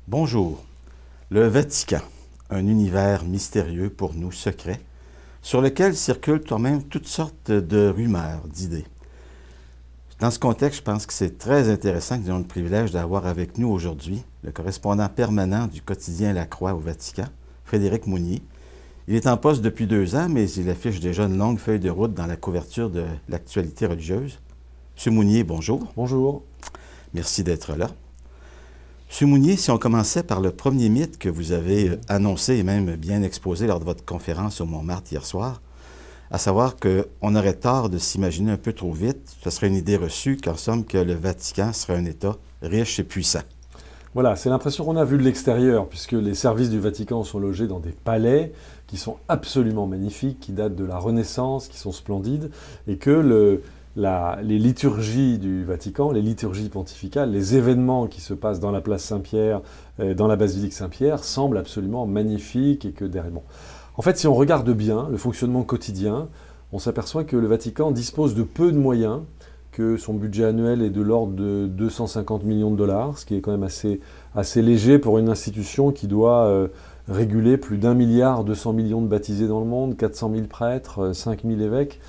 Bonjour. Le Vatican, un univers mystérieux pour nous, secret, sur lequel circulent quand même toutes sortes de rumeurs, d'idées. Dans ce contexte, je pense que c'est très intéressant que nous ayons le privilège d'avoir avec nous aujourd'hui le correspondant permanent du quotidien La Croix au Vatican, Frédéric Mounier. Il est en poste depuis 2 ans, mais il affiche déjà une longue feuille de route dans la couverture de l'actualité religieuse. Monsieur Mounier, bonjour. Bonjour. Merci d'être là. Monsieur Mounier, si on commençait par le premier mythe que vous avez annoncé et même bien exposé lors de votre conférence au Montmartre hier soir, à savoir qu'on aurait tort de s'imaginer un peu trop vite, ce serait une idée reçue qu'en somme que le Vatican serait un État riche et puissant. Voilà, c'est l'impression qu'on a vue de l'extérieur, puisque les services du Vatican sont logés dans des palais qui sont absolument magnifiques, qui datent de la Renaissance, qui sont splendides, et que les liturgies du Vatican, les liturgies pontificales, les événements qui se passent dans la place Saint-Pierre, dans la basilique Saint-Pierre, semblent absolument magnifiques et que derrière... Bon. En fait, si on regarde bien le fonctionnement quotidien, on s'aperçoit que le Vatican dispose de peu de moyens, que son budget annuel est de l'ordre de 250 millions de dollars, ce qui est quand même assez léger pour une institution qui doit réguler plus d'1 milliard 200 millions de baptisés dans le monde, 400 000 prêtres, 5 000 évêques.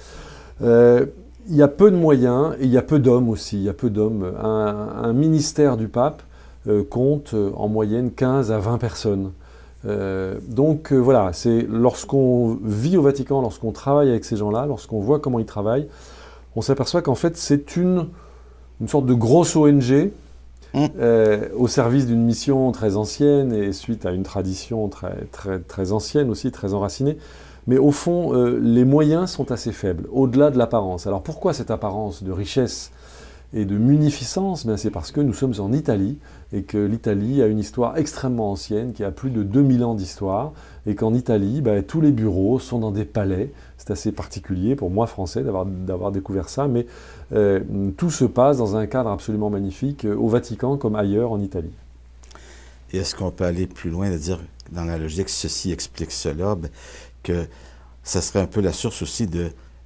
Il y a peu de moyens et il y a peu d'hommes aussi. Il y a peu d'hommes. Un ministère du pape compte en moyenne 15 à 20 personnes. Voilà, c'est lorsqu'on vit au Vatican, lorsqu'on travaille avec ces gens-là, lorsqu'on voit comment ils travaillent, on s'aperçoit qu'en fait c'est une sorte de grosse ONG au service d'une mission très ancienne et suite à une tradition très ancienne aussi, très enracinée. Mais au fond, les moyens sont assez faibles, au-delà de l'apparence. Alors pourquoi cette apparence de richesse et de munificence? C'est parce que nous sommes en Italie, et que l'Italie a une histoire extrêmement ancienne, qui a plus de 2000 ans d'histoire, et qu'en Italie, tous les bureaux sont dans des palais. C'est assez particulier pour moi, français, d'avoir découvert ça, mais tout se passe dans un cadre absolument magnifique, au Vatican comme ailleurs en Italie. Et est-ce qu'on peut aller plus loin et dire, dans la logique, ceci explique cela, que ça serait un peu la source aussi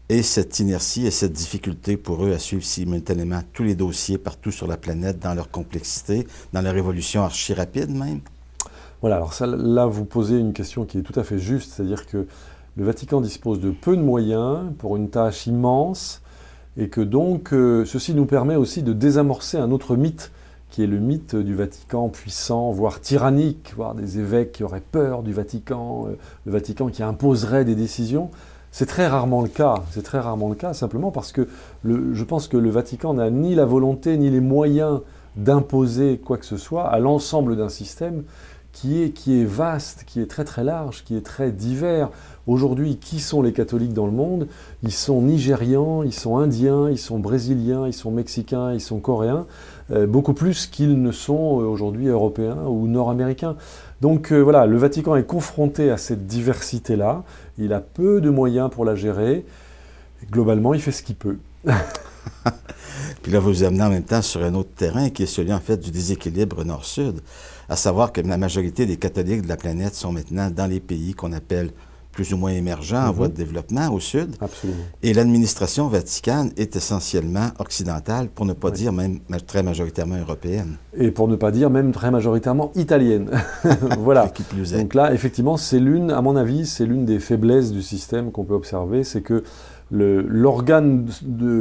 et cette inertie et cette difficulté pour eux à suivre simultanément tous les dossiers partout sur la planète, dans leur complexité, dans leur évolution archi-rapide même? Voilà, alors là, vous posez une question qui est tout à fait juste, c'est-à-dire que le Vatican dispose de peu de moyens pour une tâche immense, et que donc ceci nous permet aussi de désamorcer un autre mythe, qui est le mythe du Vatican puissant, voire tyrannique, voire des évêques qui auraient peur du Vatican, le Vatican qui imposerait des décisions. C'est très rarement le cas, simplement parce que je pense que le Vatican n'a ni la volonté ni les moyens d'imposer quoi que ce soit à l'ensemble d'un système qui est vaste, qui est très très large, qui est très divers. Aujourd'hui, qui sont les catholiques dans le monde? Ils sont nigérians, ils sont indiens, ils sont brésiliens, ils sont mexicains, ils sont coréens, beaucoup plus qu'ils ne sont aujourd'hui européens ou nord-américains. Donc voilà, le Vatican est confronté à cette diversité-là, il a peu de moyens pour la gérer, et globalement il fait ce qu'il peut. Puis là, vous vous amenez en même temps sur un autre terrain qui est celui en fait du déséquilibre nord-sud, à savoir que la majorité des catholiques de la planète sont maintenant dans les pays qu'on appelle plus ou moins émergents, en voie de développement au sud. Absolument. Et l'administration vaticane est essentiellement occidentale, pour ne pas dire même très majoritairement européenne. Et pour ne pas dire même très majoritairement italienne. Voilà. Qui plus est. Donc là, effectivement, à mon avis, c'est l'une des faiblesses du système qu'on peut observer, c'est que l'organe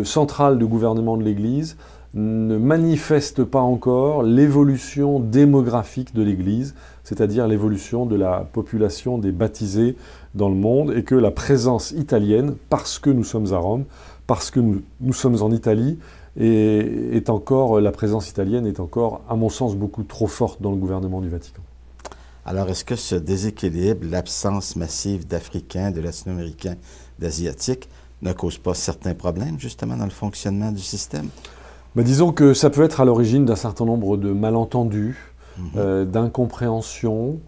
central de gouvernement de l'Église ne manifeste pas encore l'évolution démographique de l'Église, c'est-à-dire l'évolution de la population des baptisés dans le monde, et que la présence italienne, parce que nous sommes à Rome, parce que nous sommes en Italie, la présence italienne est encore, à mon sens, beaucoup trop forte dans le gouvernement du Vatican. Alors, est-ce que ce déséquilibre, l'absence massive d'Africains, de Latino-Américains, d'Asiatiques, ne cause pas certains problèmes, justement, dans le fonctionnement du système? Disons que ça peut être à l'origine d'un certain nombre de malentendus, d'incompréhension,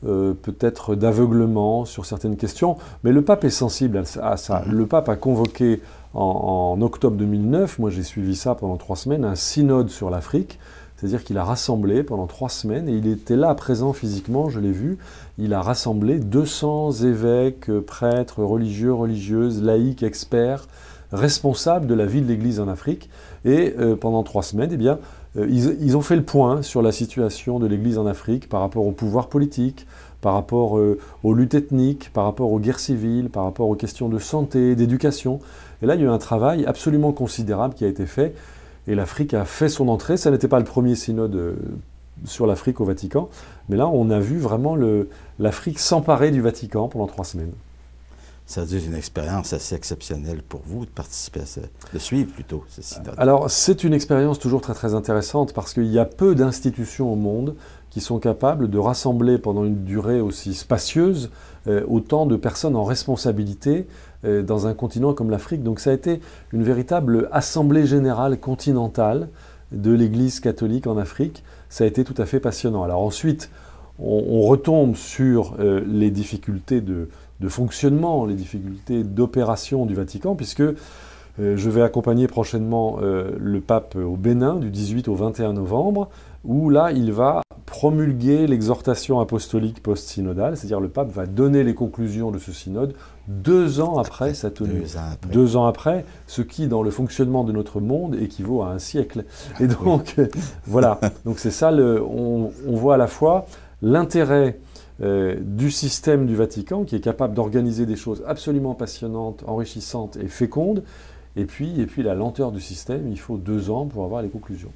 peut-être d'aveuglement sur certaines questions, mais le pape est sensible à ça. Le pape a convoqué en octobre 2009, moi j'ai suivi ça pendant 3 semaines, un synode sur l'Afrique, c'est-à-dire qu'il a rassemblé pendant 3 semaines, et il était là présent physiquement, je l'ai vu, il a rassemblé 200 évêques, prêtres, religieux, religieuses, laïcs, experts, responsables de la vie de l'Église en Afrique, et pendant 3 semaines, ils ont fait le point sur la situation de l'Église en Afrique par rapport au pouvoir politique, par rapport aux luttes ethniques, par rapport aux guerres civiles, par rapport aux questions de santé, d'éducation. Et là, il y a eu un travail absolument considérable qui a été fait. Et l'Afrique a fait son entrée. Ça n'était pas le premier synode sur l'Afrique au Vatican. Mais là, on a vu vraiment l'Afrique s'emparer du Vatican pendant 3 semaines. Ça a dû être une expérience assez exceptionnelle pour vous de participer de suivre plutôt ce synode. Alors, c'est une expérience toujours très très intéressante parce qu'il y a peu d'institutions au monde qui sont capables de rassembler pendant une durée aussi spacieuse autant de personnes en responsabilité dans un continent comme l'Afrique. Donc ça a été une véritable assemblée générale continentale de l'Église catholique en Afrique. Ça a été tout à fait passionnant. Alors ensuite, on retombe sur les difficultés de fonctionnement, les difficultés d'opération du Vatican, puisque je vais accompagner prochainement le pape au Bénin du 18 au 21 novembre, où là, il va promulguer l'exhortation apostolique post-synodale, c'est-à-dire le pape va donner les conclusions de ce synode 2 ans après sa tenue. 2 ans après. 2 ans après, ce qui, dans le fonctionnement de notre monde, équivaut à un siècle. Et donc, voilà. Donc c'est ça, on voit à la fois l'intérêt du système du Vatican, qui est capable d'organiser des choses absolument passionnantes, enrichissantes et fécondes, et puis la lenteur du système, il faut 2 ans pour avoir les conclusions.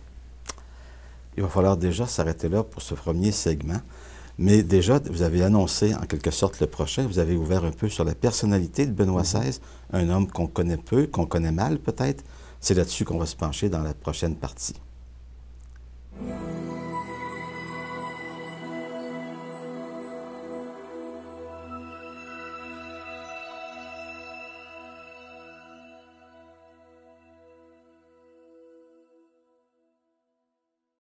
Il va falloir déjà s'arrêter là pour ce premier segment. Mais déjà, vous avez annoncé en quelque sorte le prochain, vous avez ouvert un peu sur la personnalité de Benoît XVI, un homme qu'on connaît peu, qu'on connaît mal peut-être. C'est là-dessus qu'on va se pencher dans la prochaine partie.